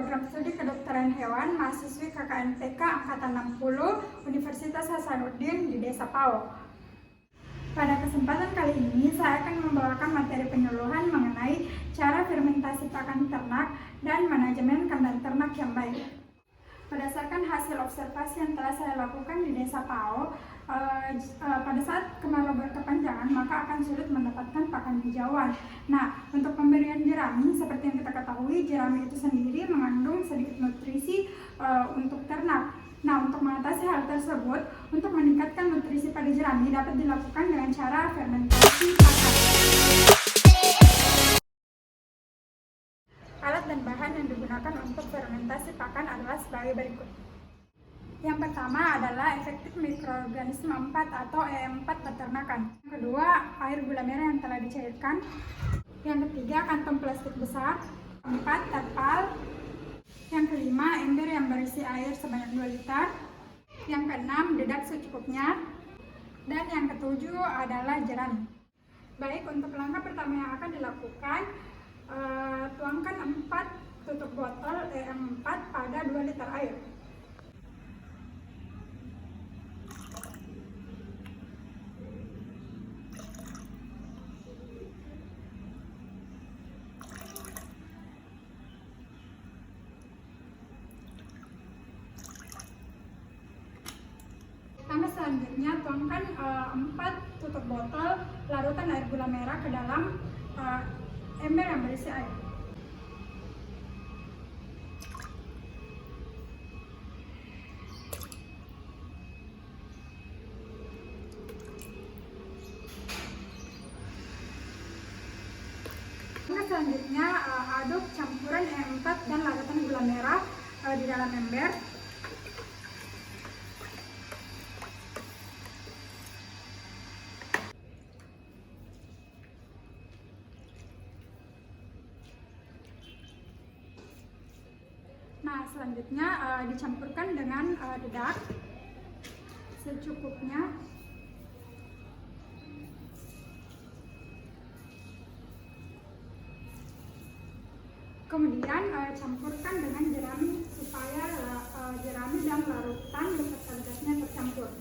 program studi kedokteran hewan mahasiswi KKNPK Angkatan 60 Universitas Hasanuddin di Desa Pao. Pada kesempatan kali ini, saya akan membawakan materi penyuluhan mengenai cara fermentasi pakan ternak dan manajemen kandang ternak yang baik. Berdasarkan hasil observasi yang telah saya lakukan di Desa Pao, pada saat kemarau berkepanjangan maka akan sulit mendapatkan pakan hijauan. Nah, untuk pemberian jerami, seperti yang kita ketahui, jerami itu sendiri mengandung sedikit nutrisi untuk ternak. Nah, untuk mengatasi hal tersebut, untuk meningkatkan nutrisi pada jerami dapat dilakukan dengan cara fermentasi pakan. Alat dan bahan yang digunakan untuk fermentasi pakan adalah sebagai berikut. Yang pertama adalah efektif mikroorganisme 4 atau EM4 peternakan. Yang kedua, air gula merah yang telah dicairkan. Yang ketiga, kantong plastik besar. 4, terpal. Yang kelima, ember yang berisi air sebanyak 2 liter. Yang keenam, dedak secukupnya. Dan yang ketujuh adalah jerami. Baik, untuk langkah pertama yang akan dilakukan, tuangkan 4 tutup botol EM4 pada 2 liter air. Langkah selanjutnya, tuangkan 4 tutup botol larutan air gula merah ke dalam ember yang berisi air. Langkah selanjutnya, aduk campuran EM4 dan larutan gula merah di dalam ember. Nah, selanjutnya dicampurkan dengan dedak secukupnya. Kemudian campurkan dengan jerami supaya jerami dan larutan beserta gasnya tercampur.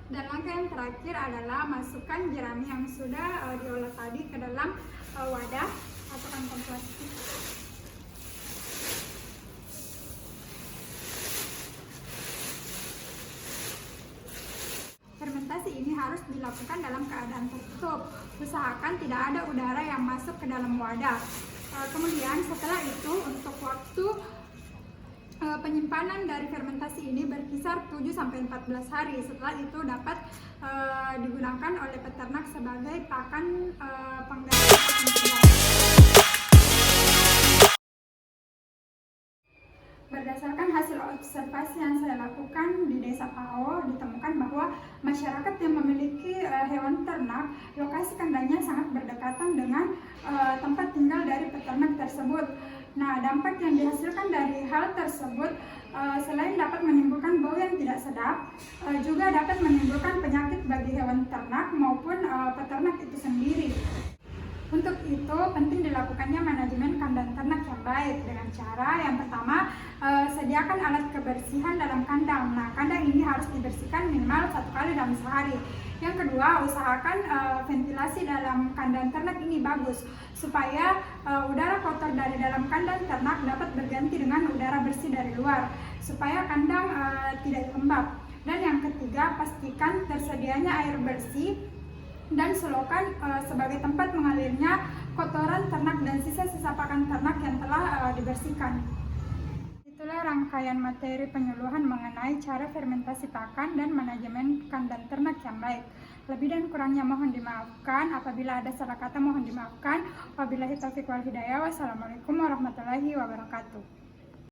Dan langkah yang terakhir adalah masukkan jerami yang sudah diolah tadi ke dalam wadah atau kantong plastik. Fermentasi ini harus dilakukan dalam keadaan tertutup. Usahakan tidak ada udara yang masuk ke dalam wadah. Kemudian setelah itu, untuk waktu penyimpanan dari fermentasi ini berkisar 7-14 hari. Setelah itu dapat digunakan oleh peternak sebagai pakan pengganti pakan ternak. Berdasarkan hasil observasi yang saya lakukan di Desa Pao, ditemukan bahwa masyarakat yang memiliki hewan ternak, lokasi kandangnya sangat berdekatan dengan tempat tinggal dari peternak tersebut. Nah, dampak yang dihasilkan dari hal tersebut selain dapat menimbulkan bau yang tidak sedap, juga dapat menimbulkan penyakit bagi hewan ternak maupun peternak itu sendiri. Untuk itu, penting dilakukannya manajemen kandang ternak yang baik dengan cara yang pertama, sediakan alat kebersihan dalam kandang. Nah, kandang ini harus dibersihkan minimal 1 kali dalam sehari. Yang kedua, usahakan ventilasi dalam kandang ternak ini bagus, supaya udara kotor dari dalam kandang ternak dapat berganti dengan udara bersih dari luar, supaya kandang tidak lembab. Dan yang ketiga, pastikan tersedianya air bersih dan selokan sebagai tempat mengalirnya kotoran ternak dan sisa-sisa pakan ternak yang telah dibersihkan. Itulah rangkaian materi penyuluhan mengenai cara fermentasi pakan dan manajemen kandang ternak yang baik. Lebih dan kurangnya mohon dimaafkan. Apabila ada salah kata mohon dimaafkan. Wabillahi taufiq wal hidayah. Wassalamualaikum warahmatullahi wabarakatuh.